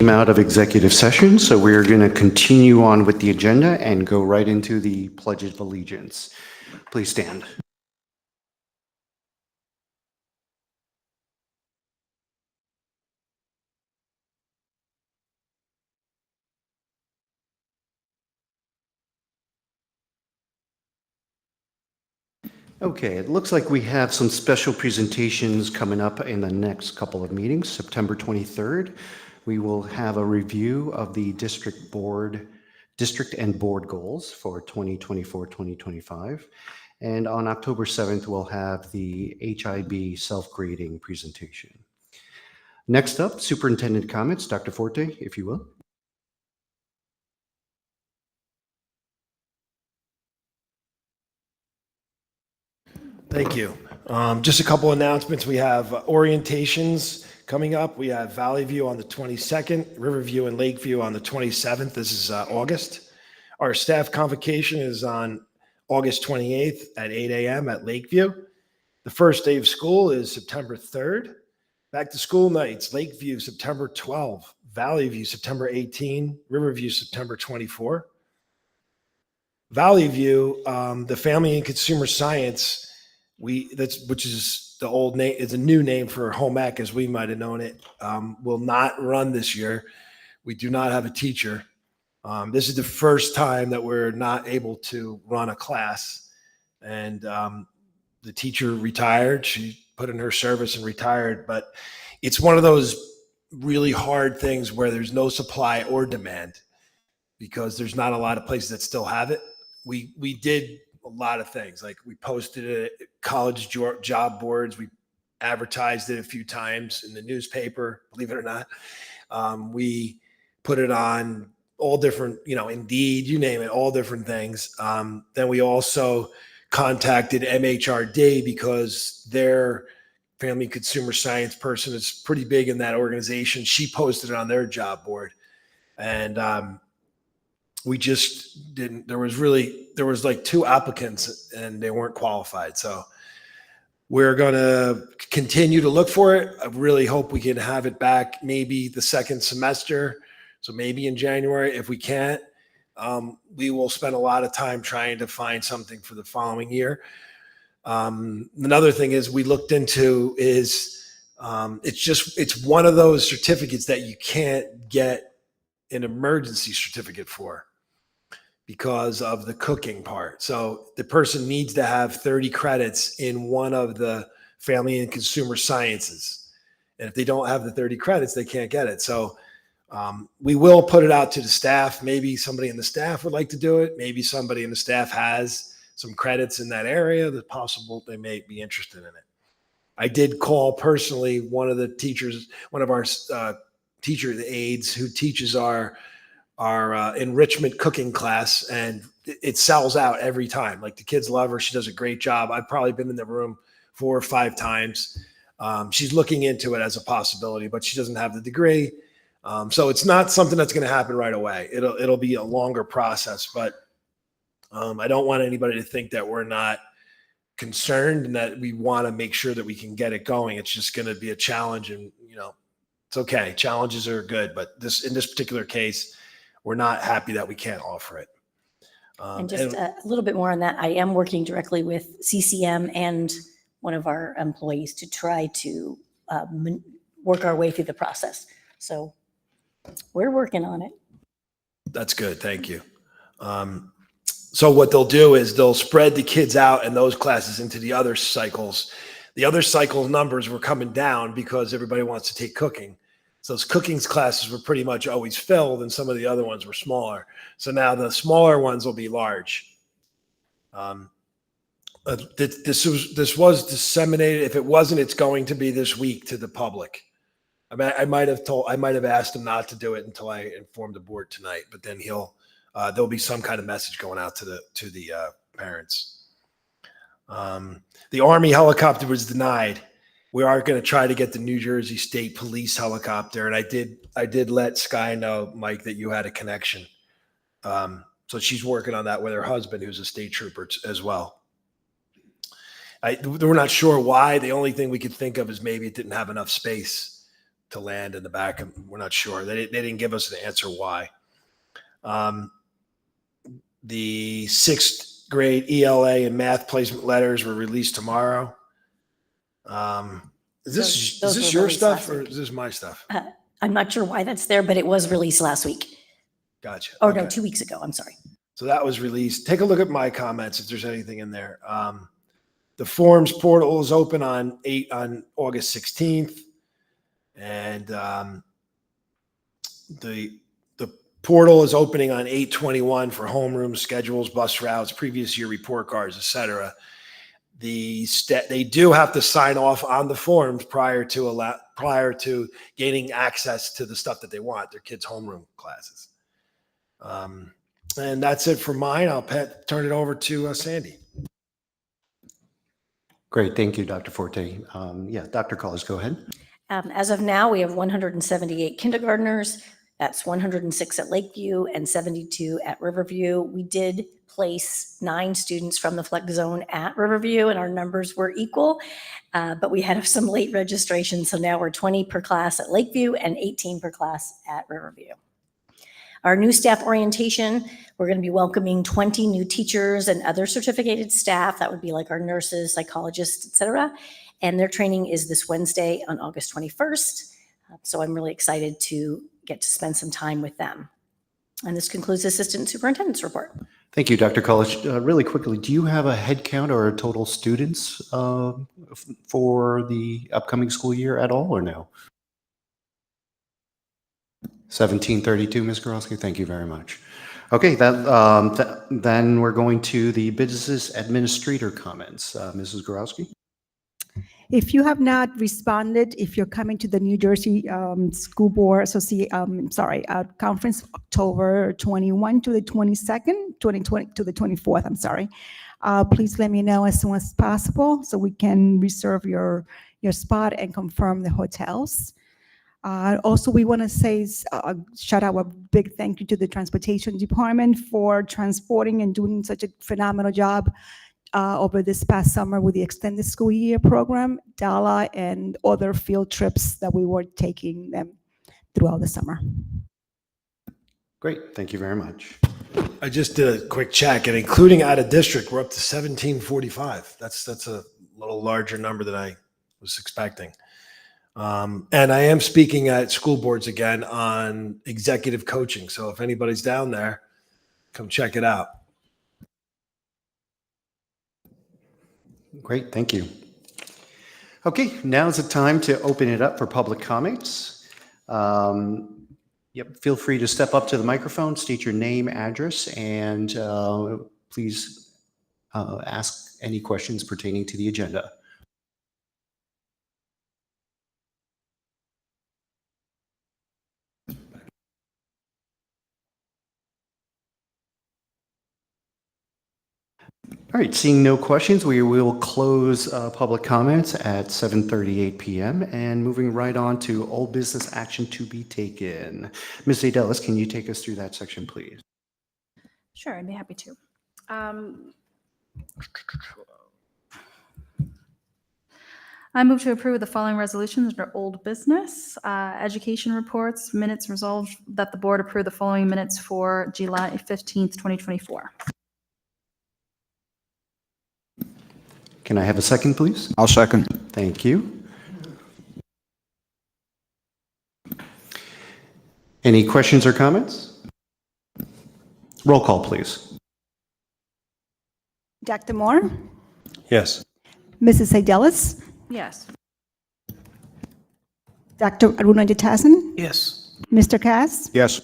Out of executive session, so we're going to continue on with the agenda and go right into the Pledge of Allegiance. Please stand. Okay, it looks like we have some special presentations coming up in the next couple of meetings. September 23rd, we will have a review of the district and board goals for 2024-2025. And on October 7th, we'll have the HIB self-grading presentation. Next up, superintendent comments. Dr. Forte, if you will. Thank you. Just a couple announcements. We have orientations coming up. We have Valley View on the 22nd, Riverview and Lakeview on the 27th. This is August. Our staff convocation is on August 28th at 8 a.m. at Lakeview. The first day of school is September 3rd. Back to school nights, Lakeview, September 12, Valley View, September 18, Riverview, September 24. Valley View, the Family and Consumer Science, which is the old name, is a new name for home ec as we might have known it, will not run this year. We do not have a teacher. This is the first time that we're not able to run a class. And the teacher retired. She put in her service and retired. But it's one of those really hard things where there's no supply or demand because there's not a lot of places that still have it. We did a lot of things. Like we posted it at college job boards. We advertised it a few times in the newspaper, believe it or not. We put it on all different, Indeed, you name it, all different things. Then we also contacted MHRD because their family consumer science person is pretty big in that organization. She posted it on their job board. And we just didn't, there was like 2 applicants and they weren't qualified. So we're going to continue to look for it. I really hope we can have it back maybe the second semester. So maybe in January. If we can't, we will spend a lot of time trying to find something for the following year. Another thing is we looked into is it's one of those certificates that you can't get an emergency certificate for because of the cooking part. So the person needs to have 30 credits in one of the family and consumer sciences. And if they don't have the 30 credits, they can't get it. So we will put it out to the staff. Maybe somebody in the staff would like to do it. Maybe somebody in the staff has some credits in that area. That's possible they may be interested in it. I did call personally one of the teachers, one of our teacher aides who teaches our enrichment cooking class, and it sells out every time. Like the kids love her. She does a great job. I've probably been in the room 4 or 5 times. She's looking into it as a possibility, but she doesn't have the degree. So it's not something that's going to happen right away. It'll be a longer process, but I don't want anybody to think that we're not concerned and that we want to make sure that we can get it going. It's just going to be a challenge, and it's okay. Challenges are good, but in this particular case, we're not happy that we can't offer it. And just a little bit more on that. I am working directly with CCM and one of our employees to try to work our way through the process. So we're working on it. That's good. Thank you. So what they'll do is they'll spread the kids out in those classes into the other cycles. The other cycle numbers were coming down because everybody wants to take cooking. So those cooking classes were pretty much always filled, and some of the other ones were smaller. So now the smaller ones will be large. This was disseminated. If it wasn't, it's going to be this week to the public. I might have asked him not to do it until I informed the board tonight, but then there'll be some kind of message going out to the parents. The Army helicopter was denied. We are going to try to get the New Jersey State Police helicopter, and I did let Sky know, Mike, that you had a connection. So she's working on that with her husband, who's a state trooper as well. We're not sure why. The only thing we could think of is maybe it didn't have enough space. to land in the back, and we're not sure. They didn't give us an answer why. The 6th grade ELA and math placement letters were released tomorrow. Is Those this were your released stuff last or week. is this my stuff? I'm not sure why that's there, but it was released last week. Gotcha. Or Okay. no, 2 weeks ago. I'm sorry. So that was released. Take a look at my comments if there's anything in there. The forms portal is open on August 16th. And the portal is opening on 8/21 for homeroom schedules, bus routes, previous year report cards, etc. They do have to sign off on the forms prior to gaining access to the stuff that they want, their kids' homeroom classes. And that's it for mine. I'll turn it over to Sandy. Great, thank you, Dr. Forte. Yeah, Dr. Collins, go ahead. As of now, we have 178 kindergartners. That's 106 at Lakeview and 72 at Riverview. We did place 9 students from the flex zone at Riverview, and our numbers were equal, but we had some late registration, so now we're 20 per class at Lakeview and 18 per class at Riverview. Our new staff orientation, we're going to be welcoming 20 new teachers and other certificated staff. That would be like our nurses, psychologists, et cetera. And their training is this Wednesday on August 21st. So I'm really excited to get to spend some time with them. And this concludes the Assistant Superintendent's report. Thank you, Dr. College. Really quickly, do you have a head count or a total students for the upcoming school year at all, or no? 1732, Ms. Gorowski. Thank you very much. Okay, then we're going to the business administrator comments. Mrs. Gorowski. If you have not responded, if you're coming to the New Jersey School Board Conference October 21 to the 22nd, 2020 to the 24th, I'm sorry, please let me know as soon as possible so we can reserve your spot and confirm the hotels. Also, we want to say, shout out a big thank you to the Transportation Department for transporting and doing such a phenomenal job over this past summer with the extended school year program, DALA, and other field trips that we were taking them throughout the summer. Great, thank you very much. I just did a quick check, and including out of district, we're up to 1745. That's a little larger number than I was expecting. And I am speaking at school boards again on executive coaching. So if anybody's down there, come check it out. Great, thank you. Okay, now's the time to open it up for public comments. Feel free to step up to the microphone, state your name, address, and please ask any questions pertaining to the agenda. All right, seeing no questions, we will close public comments at 7:38 p.m. and moving right on to old business action to be taken. Ms. Adelis, can you take us through that section, please? Sure, I'd be happy to. I move to approve the following resolutions under old business. Education reports, minutes resolved that the board approve the following minutes for July 15th, 2024. Can I have a second, please? I'll second. Thank you. Any questions or comments? Roll call, please. Dr. Moore, Yes. Mrs. Adelis, Yes. Dr. Aruna Jatasan, Yes. Mr. Cass, Yes.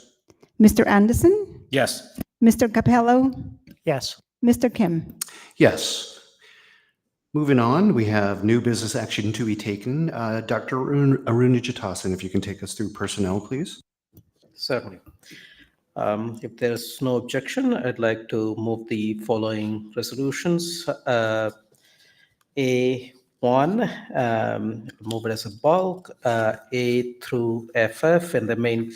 Mr. Anderson, Yes. Mr. Capello, Yes. Mr. Kim. Yes. Moving on, we have new business action to be taken. Dr. Aruna Jatasan, if you can take us through personnel, please. Certainly. If there's no objection, I'd like to move the following resolutions. A1, move it as a bulk, A through FF in the main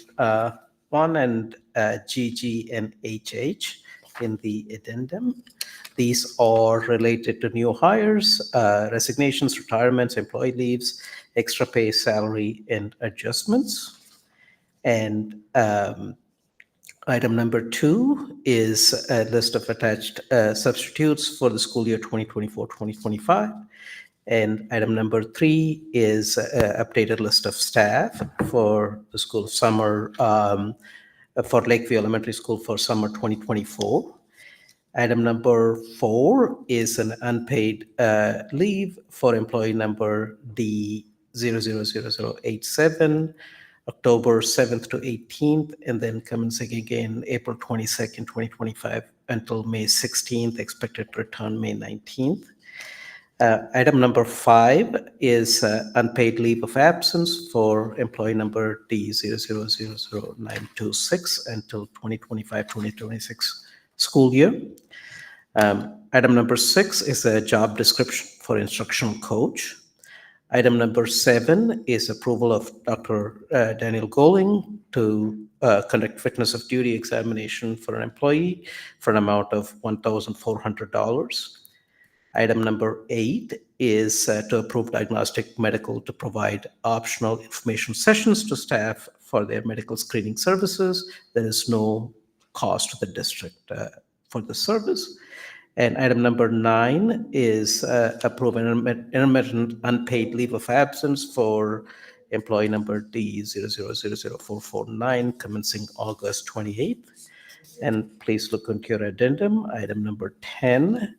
one, and GG and HH in the addendum. These are related to new hires, resignations, retirements, employee leaves, extra pay, salary, and adjustments. And item number 2 is a list of attached substitutes for the school year 2024-2025. And item number 3 is an updated list of staff for the school of summer, for Lakeview Elementary School for summer 2024. Item number 4 is an unpaid leave for employee number D000087, October 7th to 18th, and then commencing again April 22nd, 2025 until May 16th, expected to return May 19th. Item number 5 is unpaid leave of absence for employee number D000926 until 2025-2026 school year. Item number 6 is a job description for instructional coach. Item number 7 is approval of Dr. Daniel Goling to conduct fitness of duty examination for an employee for an amount of $1,400. Item number 8 is to approve diagnostic medical to provide optional information sessions to staff for their medical screening services. There is no cost to the district for the service. And item number 9 is approve an intermittent unpaid leave of absence for employee number D000449 commencing August 28th. And please look into your addendum. Item number 10.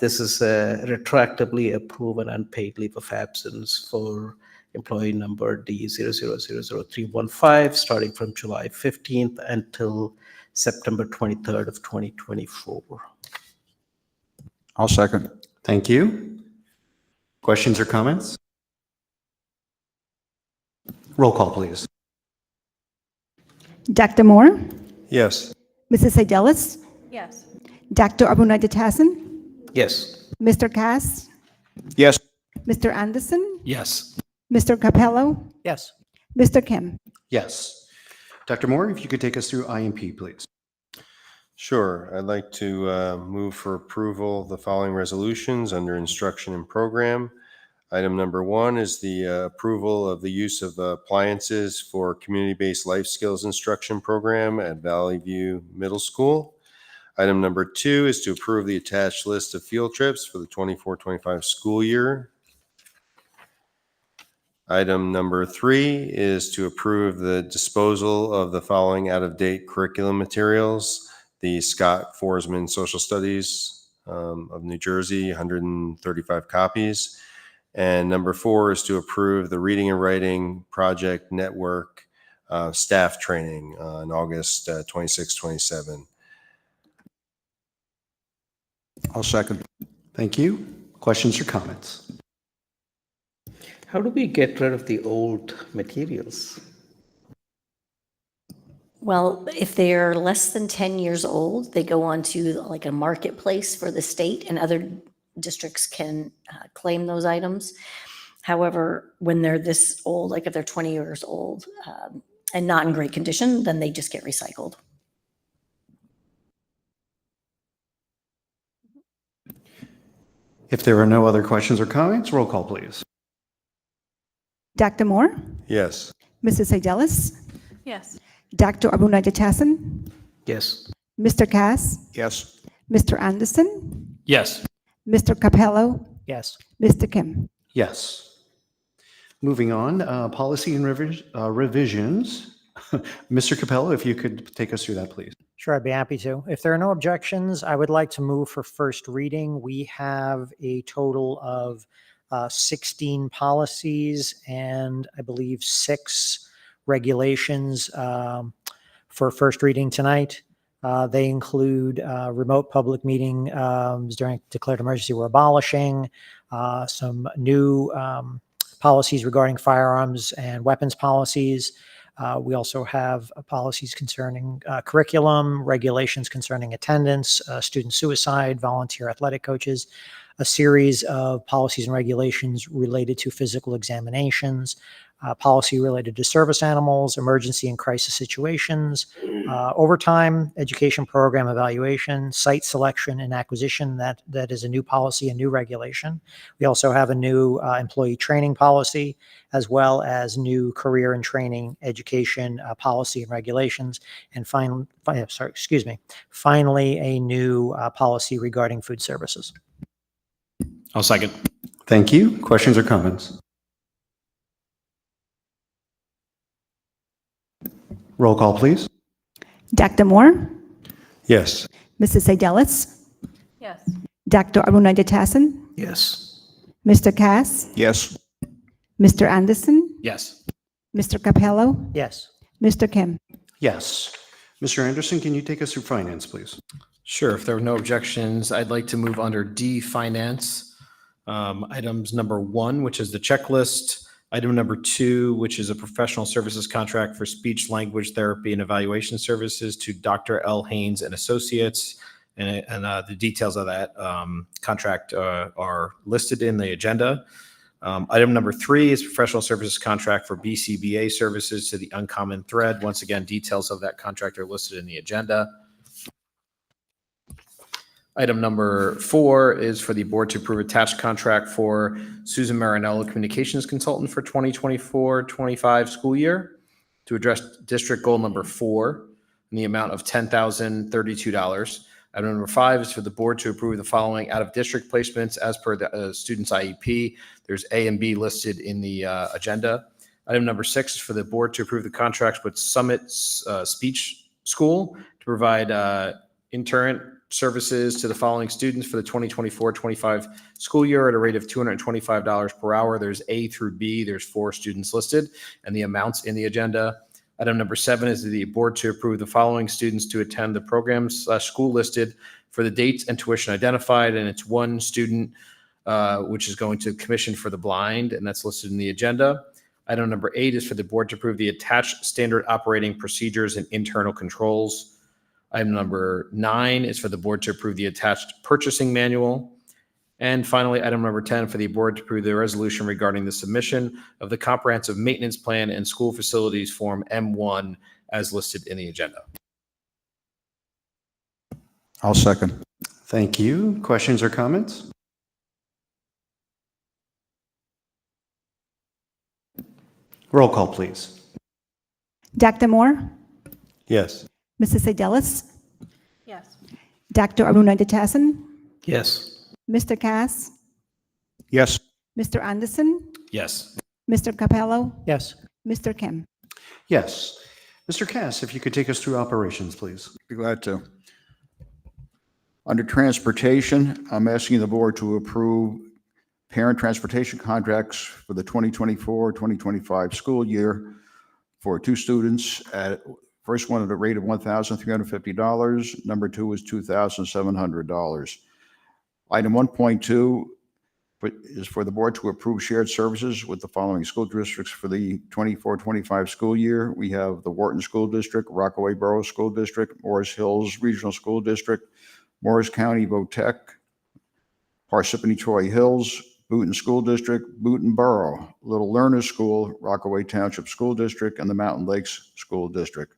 This is retroactively approve an unpaid leave of absence for employee number D000315 starting from July 15th until September 23rd of 2024. I'll second. Thank you. Questions or comments? Roll call, please. Dr. Moore, Yes. Mrs. Segelis, Yes. Dr. Abunajatasan, Yes. Mr. Cass, Yes. Mr. Anderson, Yes. Mr. Capello, Yes. Mr. Kim. Yes. Dr. Moore, if you could take us through IMP, please. Sure. I'd like to move for approval of the following resolutions under instruction and program. Item number 1 is the approval of the use of appliances for community-based life skills instruction program at Valley View Middle School. Item number 2 is to approve the attached list of field trips for the 24-25 school year. Item number 3 is to approve the disposal of the following out-of-date curriculum materials. The Scott Forsman Social Studies of New Jersey, 135 copies. And number 4 is to approve the Reading and Writing Project Network staff training on August 26, 27. I'll second. Thank you. Questions or comments? How do we get rid of the old materials? Well, if they're less than 10 years old, they go on to like a marketplace for the state, and other districts can claim those items. However, when they're this old, like if they're 20 years old and not in great condition, then they just get recycled. If there are no other questions or comments, roll call, please. Dr. Moore, Yes. Mrs. Segelis, Yes. Dr. Abunajatasan, Yes. Mr. Cass, Yes. Mr. Anderson, Yes. Mr. Capello, Yes. Mr. Kim. Yes. Moving on, policy and revisions. Mr. Capello, if you could take us through that, please. Sure, I'd be happy to. If there are no objections, I would like to move for first reading. We have a total of 16 policies and I believe 6 regulations for first reading tonight. They include remote public meeting during declared emergency we're abolishing, some new policies regarding firearms and weapons policies. We also have policies concerning curriculum, regulations concerning attendance, student suicide, volunteer athletic coaches. a series of policies and regulations related to physical examinations, policy related to service animals, emergency and crisis situations, overtime, education program evaluation, site selection and acquisition. That is a new policy, a new regulation. We also have a new employee training policy, as well as new career and training education policy and regulations. And finally, a new policy regarding food services. I'll second. Thank you. Questions or comments? Roll call, please. Dr. Moore, Yes. Mrs. Segelis, Yes. Dr. Arunajatasan, Yes. Mr. Cass, Yes. Mr. Anderson, Yes. Mr. Capello, Yes. Mr. Kim. Yes. Mr. Anderson, can you take us through finance, please? Sure. If there are no objections, I'd like to move under D, finance. Items number 1, which is the checklist. Item number 2, which is a professional services contract for speech language therapy and evaluation services to Dr. L. Haynes and Associates. And the details of that contract are listed in the agenda. Item number 3 is professional services contract for BCBA services to the Uncommon Thread. Once again, details of that contract are listed in the agenda. Item number 4 is for the board to approve attached contract for Susan Marinello, communications consultant for 2024-25 school year to address district goal number 4 in the amount of $10,032. Item number 5 is for the board to approve the following out-of-district placements as per the student's IEP. There's A and B listed in the agenda. Item number 6 is for the board to approve the contracts with Summit Speech School to provide intern services to the following students for the 2024-25 school year at a rate of $225 per hour. There's A through B. There's 4 students listed and the amounts in the agenda. Item number 7 is the board to approve the following students to attend the programs/school listed for the dates and tuition identified. And it's 1 student, which is going to Commission for the Blind, and that's listed in the agenda. Item number 8 is for the board to approve the attached standard operating procedures and internal controls. Item number 9 is for the board to approve the attached purchasing manual. And finally, item number 10 for the board to approve the resolution regarding the submission of the comprehensive maintenance plan and school facilities form M1 as listed in the agenda. I'll second. Thank you. Questions or comments? Roll call, please. Dr. Moore, Yes. Mrs. Segelis, Yes. Dr. Arunajatasan, Yes. Mr. Cass, Yes. Mr. Anderson, Yes. Mr. Capello, Yes. Mr. Kim. Yes. Mr. Cass, if you could take us through operations, please. Be glad to. Under transportation, I'm asking the board to approve parent transportation contracts for the 2024-2025 school year for 2 students. First one at a rate of $1,350. Number 2 is $2,700. Item 1.2 is for the board to approve shared services with the following school districts for the 24-25 school year. We have the Wharton School District, Rockaway Borough School District, Morris Hills Regional School District, Morris County Votech, Parsippany Troy Hills, Boonton School District, Boonton Borough, Little Learners School, Rockaway Township School District, and the Mountain Lakes School District.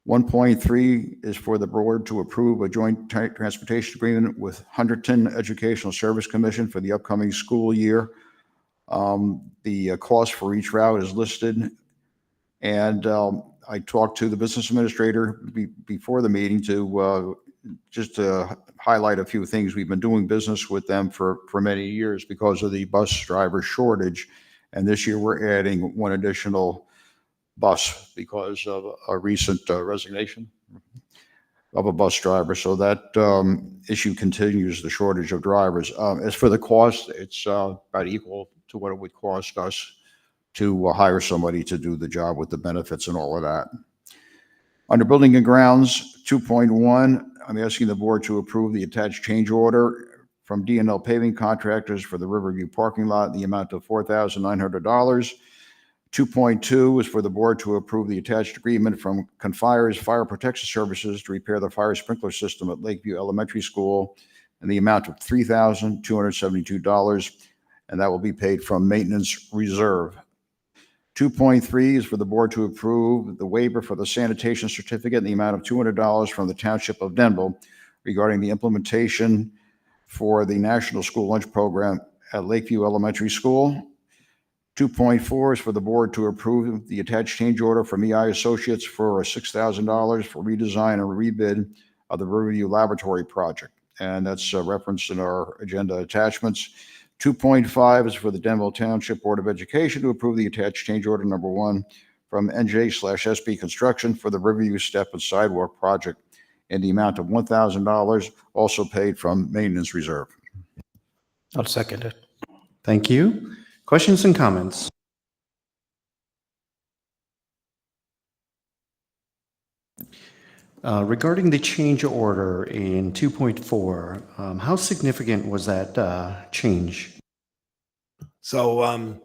1.3 is for the board to approve a joint transportation agreement with Hunterdon Educational Service Commission for the upcoming school year. The cost for each route is listed. And I talked to the business administrator before the meeting to just to highlight a few things. We've been doing business with them for many years because of the bus driver shortage. And this year we're adding 1 additional bus because of a recent resignation of a bus driver. So that issue continues, the shortage of drivers. As for the cost, it's about equal to what it would cost us to hire somebody to do the job with the benefits and all of that. Under building and grounds, 2.1, I'm asking the board to approve the attached change order from D&L Paving Contractors for the Riverview parking lot in the amount of $4,900. 2.2 is for the board to approve the attached agreement from Confires Fire Protection Services to repair the fire sprinkler system at Lakeview Elementary School in the amount of $3,272, and that will be paid from maintenance reserve. 2.3 is for the board to approve the waiver for the sanitation certificate in the amount of $200 from the Township of Denville regarding the implementation for the National School Lunch Program at Lakeview Elementary School. 2.4 is for the board to approve the attached change order from EI Associates for $6,000 for redesign and rebid of the Riverview Laboratory project. And that's referenced in our agenda attachments. 2.5 is for the Denville Township Board of Education to approve the attached change order number 1 from NJ/SB Construction for the Riverview Step and Sidewalk project in the amount of $1,000, also paid from maintenance reserve. I'll second it. Thank you. Questions and comments? Regarding the change order in 2.4, how significant was that change? So,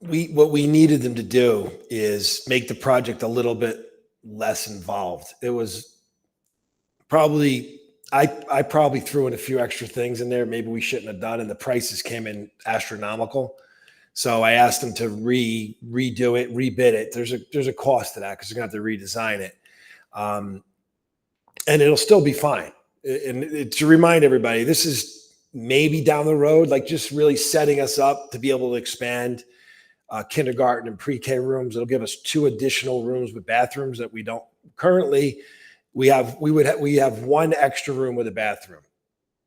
what we needed them to do is make the project a little bit less involved. It was probably, I probably threw in a few extra things in there maybe we shouldn't have done, and the prices came in astronomical. So I asked them to redo it, rebid it. There's a cost to that because they're going to have to redesign it. And it'll still be fine. And to remind everybody, this is maybe down the road, like just really setting us up to be able to expand kindergarten and pre-K rooms. It'll give us 2 additional rooms with bathrooms that we don't currently. We have 1 extra room with a bathroom.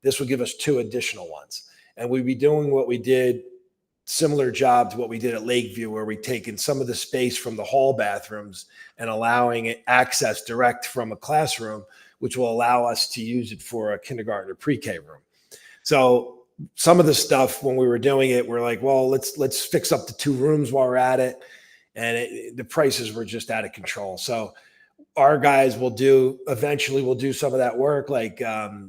This will give us 2 additional ones, and we'd be doing what we did, similar job to what we did at Lakeview, where we taken some of the space from the hall bathrooms and allowing it access direct from a classroom, which will allow us to use it for a kindergarten or pre-K room. So some of the stuff when we were doing it, we're like, well, let's fix up the 2 rooms while we're at it. And the prices were just out of control. So our guys eventually will do some of that work. Like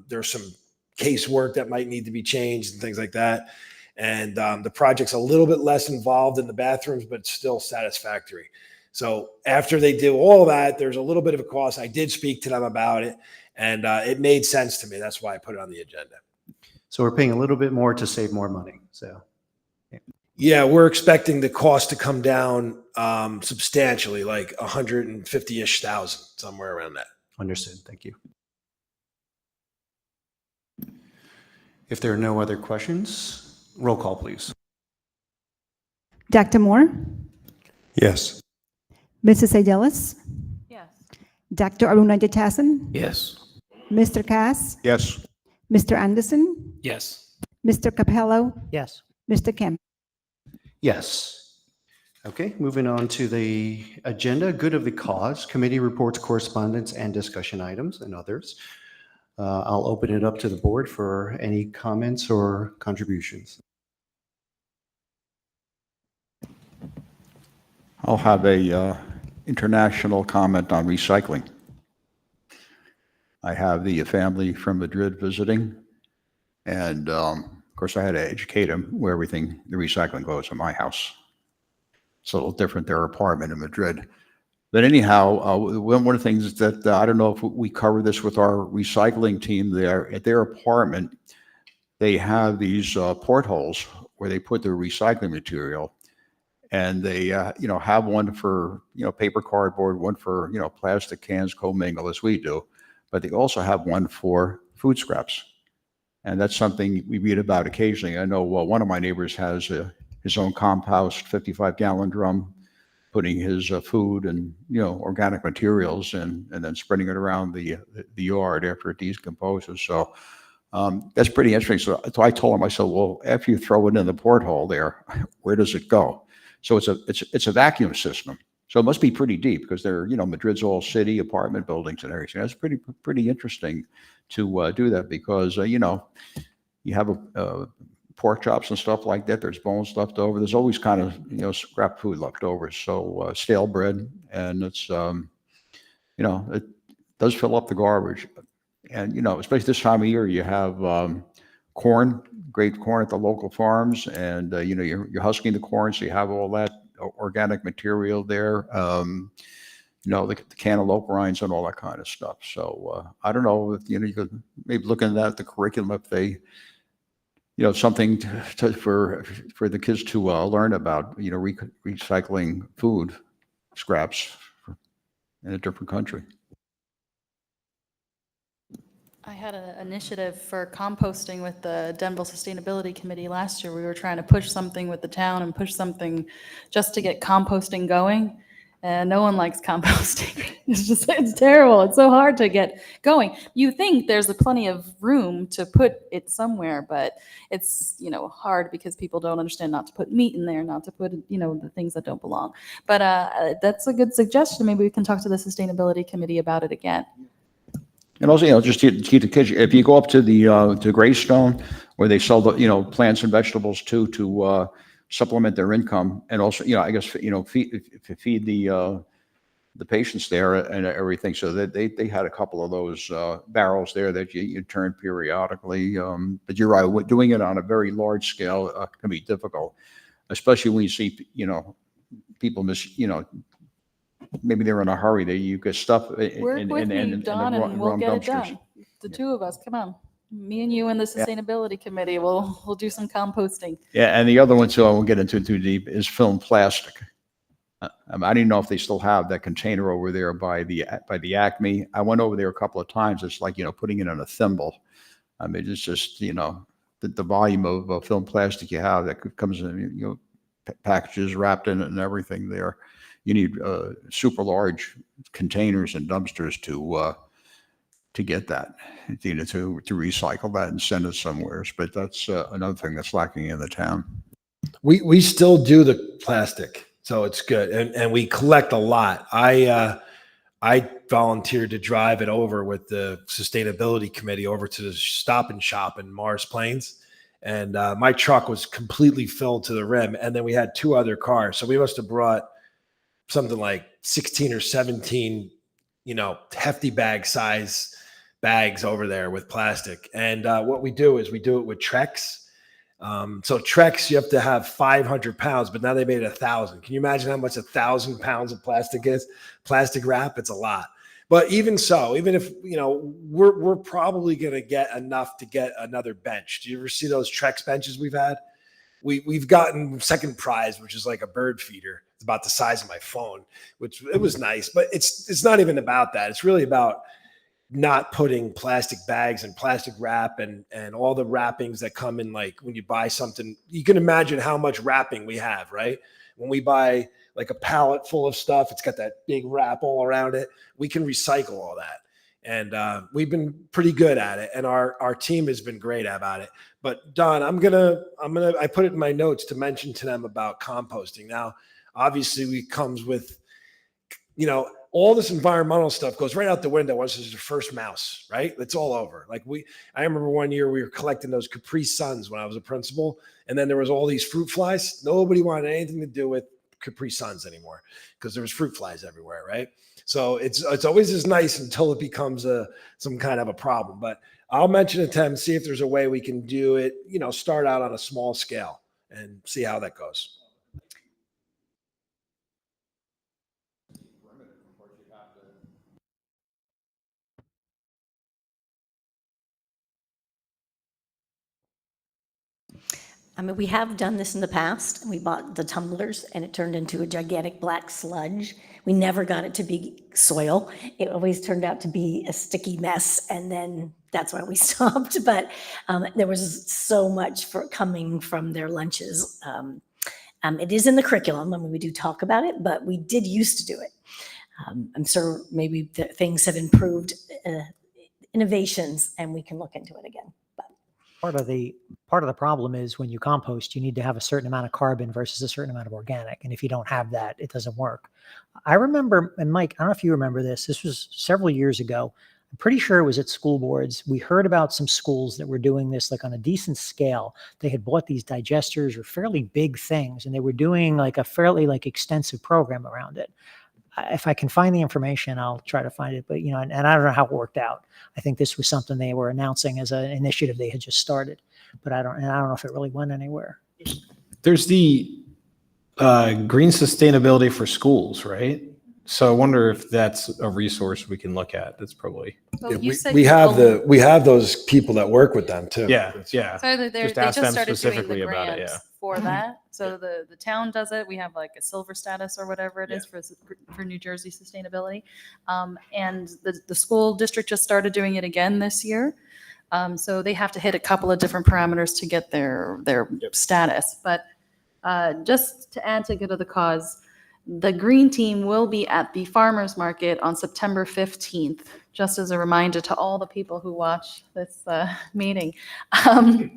there's some case work that might need to be changed and things like that. And the project's a little bit less involved in the bathrooms, but still satisfactory. So after they do all that, there's a little bit of a cost. I did speak to them about it, and it made sense to me. That's why I put it on the agenda. So we're paying a little bit more to save more money. So yeah, we're expecting the cost to come down substantially, like 150-ish thousand, somewhere around that. understood. Thank you. If there are no other questions, roll call, please. Dr. Moore, Yes. Mrs. Adelis, Yes. Dr. Aruna Jatasan, Yes. Mr. Cass, Yes. Mr. Anderson, Yes. Mr. Capello, Yes. Mr. Kemp. Yes. Okay, moving on to the agenda, good of the cause, committee reports, correspondence, and discussion items and others. I'll open it up to the board for any comments or contributions. I'll have a international comment on recycling. I have the family from Madrid visiting, and of course I had to educate them where everything, the recycling goes in my house. It's a little different, their apartment in Madrid. But anyhow, one of the things that I don't know if we cover this with our recycling team there, at their apartment, they have these portholes where they put their recycling material. And they, have one for, paper, cardboard, one for, plastic cans, commingle as we do. But they also have one for food scraps. And that's something we read about occasionally. I know one of my neighbors has his own compost 55-gallon drum, putting his food and, organic materials in, and then spreading it around the yard after it decomposes. So that's pretty interesting. So I told him, I said, well, after you throw it in the porthole there, where does it go? So it's a vacuum system. So it must be pretty deep because they're, Madrid's all city, apartment buildings and everything. That's pretty interesting to do that because, you have pork chops and stuff like that. There's bones left over. There's always kind of, scrap food left over. So stale bread, and it's, it does fill up the garbage. And, especially this time of year, you have corn, great corn at the local farms, and you're husking the corn, so you have all that organic material there. the cantaloupe rinds and all that kind of stuff. So I don't know if, you could maybe look into that, the curriculum, if they, something for the kids to learn about, recycling food scraps in a different country. I had an initiative for composting with the Denville Sustainability Committee last year. We were trying to push something with the town and push something just to get composting going. And no one likes composting. It's terrible. It's so hard to get going. You think there's plenty of room to put it somewhere, but it's, hard because people don't understand not to put meat in there, not to put, the things that don't belong. But that's a good suggestion. Maybe we can talk to the Sustainability Committee about it again. And also, just to keep the kids, if you go up to the to Greystone, where they sell the plants and vegetables too, to supplement their income, and also I guess feed the patients there and everything. So that they had a couple of those barrels there that you turn periodically. But you're right, doing it on a very large scale can be difficult, especially when you see people maybe they're in a hurry. You get stuff Work with me, Don, and we'll get it done. The two of us, come on. Me and you and the Sustainability Committee, we'll do some composting. Yeah, and the other one, too, I won't get into too deep, is film plastic. I didn't know if they still have that container over there by the Acme. I went over there a couple of times. It's like, putting it in a thimble. I mean, it's just, the volume of film plastic you have that comes in, packages wrapped in it and everything there. You need super large containers and dumpsters to get that, to recycle that and send it somewhere. But that's another thing that's lacking in the town. We still do the plastic, so it's good, and we collect a lot. I volunteered to drive it over with the Sustainability Committee over to the Stop and Shop in Morris Plains, and my truck was completely filled to the rim, and then we had two other cars, so we must have brought something like 16 or 17, hefty bag size bags over there with plastic. And what we do is we do it with Trex. So Trex, you have to have 500 pounds, but now they made it 1,000. Can you imagine how much 1,000 pounds of plastic is? Plastic wrap, it's a lot. But even so, even if, we're probably going to get enough to get another bench. Do you ever see those Trex benches we've had? We've gotten second prize, which is like a bird feeder. It's about the size of my phone, which it was nice, but it's not even about that. It's really about not putting plastic bags and plastic wrap and all the wrappings that come in. Like when you buy something, you can imagine how much wrapping we have, right? When we buy like a pallet full of stuff, it's got that big wrap all around it. We can recycle all that. And we've been pretty good at it, and our team has been great about it. But Don, I put it in my notes to mention to them about composting. Now, obviously, it comes with, all this environmental stuff goes right out the window once there's the first mouse, right? It's all over. Like I remember one year we were collecting those Capri Suns when I was a principal, and then there was all these fruit flies. Nobody wanted anything to do with Capri Suns anymore because there was fruit flies everywhere, right? So it's always as nice until it becomes some kind of a problem. But I'll mention it to them, see if there's a way we can do it, start out on a small scale and see how that goes. I mean, we have done this in the past. We bought the tumblers and it turned into a gigantic black sludge. We never got it to be soil. It always turned out to be a sticky mess. And then that's why we stopped. But there was so much coming from their lunches. It is in the curriculum. I mean, we do talk about it, but we did used to do it. I'm sure maybe things have improved, innovations, and we can look into it again. Part of the problem is when you compost, you need to have a certain amount of carbon versus a certain amount of organic. And if you don't have that, it doesn't work. I remember, and Mike, I don't know if you remember this, this was several years ago. I'm pretty sure it was at school boards. We heard about some schools that were doing this like on a decent scale. They had bought these digesters or fairly big things, and they were doing like a fairly extensive program around it. If I can find the information, I'll try to find it. But, and I don't know how it worked out. I think this was something they were announcing as an initiative they had just started, but I don't know if it really went anywhere. There's the green sustainability for schools, right? So I wonder if that's a resource we can look at. That's probably, So Yeah, you we, said we you have told- we have those people that work with them too. yeah, yeah. So they Just just ask them started doing the specifically about it, grants yeah. for that. So the town does it. We have like a silver status or whatever it is for New Jersey sustainability. And the school district just started doing it again this year. So they have to hit a couple of different parameters to get their status. But just to add to Good of the Cause, the green team will be at the farmers market on September 15th, just as a reminder to all the people who watch this meeting. But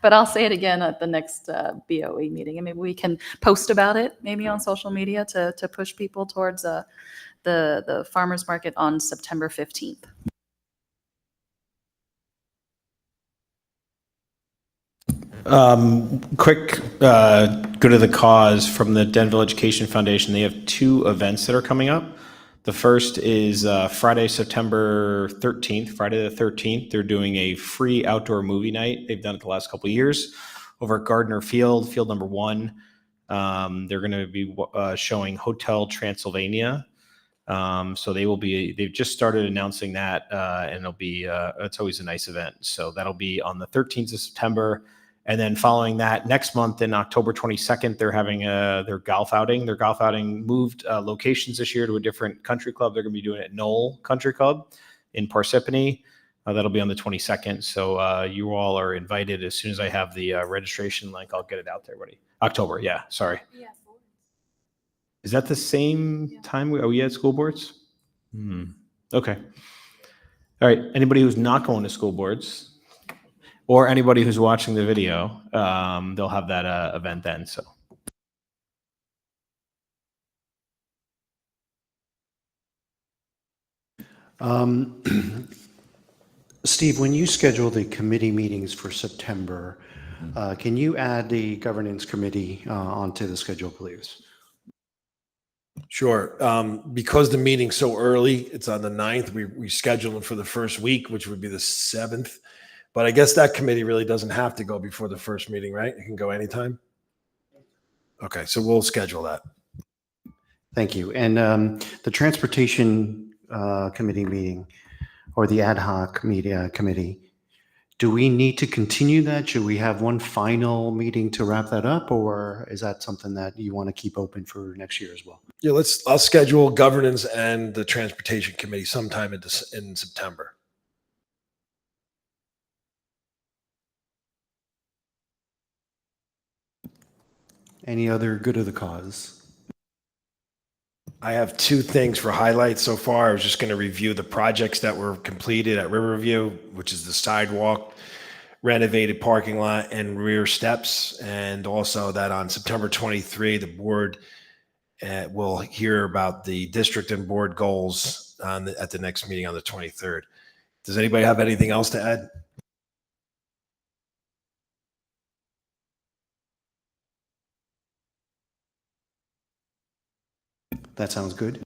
I'll say it again at the next BOE meeting, and maybe we can post about it, maybe on social media to push people towards the farmers market on September 15th. Quick, good of the cause from the Denville Education Foundation. They have 2 events that are coming up. The first is Friday, September 13th, Friday the 13th. They're doing a free outdoor movie night. They've done it the last couple of years over at Gardner Field, field number 1. They're going to be showing Hotel Transylvania. So they've just started announcing that, and it'll be, it's always a nice event. So that'll be on the 13th of September. And then following that, next month in October 22nd, they're having their golf outing. Their golf outing moved locations this year to a different country club. They're going to be doing it at Knoll Country Club in Parsippany. That'll be on the 22nd. So you all are invited. As soon as I have the registration link, I'll get it out there, buddy. October, yeah, sorry. Is that the same time? Are we at school boards? Okay. All right. Anybody who's not going to school boards, or anybody who's watching the video, they'll have that event then. So. Steve, when you schedule the committee meetings for September, can you add the governance committee onto the schedule, please? Sure. Because the meeting's so early, it's on the 9th. We schedule them for the first week, which would be the 7th. But I guess that committee really doesn't have to go before the first meeting, right? It can go anytime. Okay, so we'll schedule that. Thank you. And the transportation committee meeting, or the ad hoc media committee, do we need to continue that? Should we have one final meeting to wrap that up, or is that something that you want to keep open for next year as well? Yeah, I'll schedule governance and the transportation committee sometime in September. Any other good of the cause? I have 2 things for highlights so far. I was just going to review the projects that were completed at Riverview, which is the sidewalk, renovated parking lot, and rear steps. And also that on September 23, the board will hear about the district and board goals at the next meeting on the 23rd. Does anybody have anything else to add? That sounds good.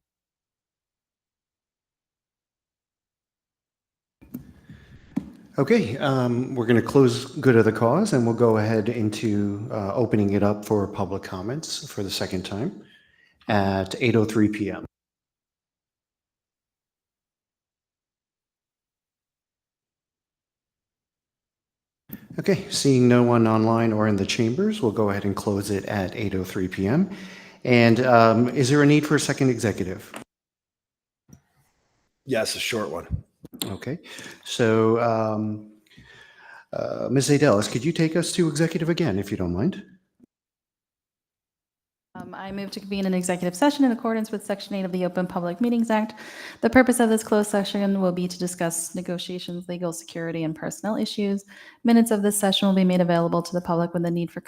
Okay, we're going to close good of the cause, and we'll go ahead into opening it up for public comments for the second time at 8:03 p.m. Okay, seeing no one online or in the chambers, we'll go ahead and close it at 8:03 p.m. And is there a need for a second executive? Yes, a short one. Okay, so Ms. Adelis, could you take us to executive again, if you don't mind? I move to convene an executive session in accordance with Section 8 of the Open Public Meetings Act. The purpose of this closed session will be to discuss negotiations, legal, security, and personnel issues. Minutes of this session will be made available to the public when the need for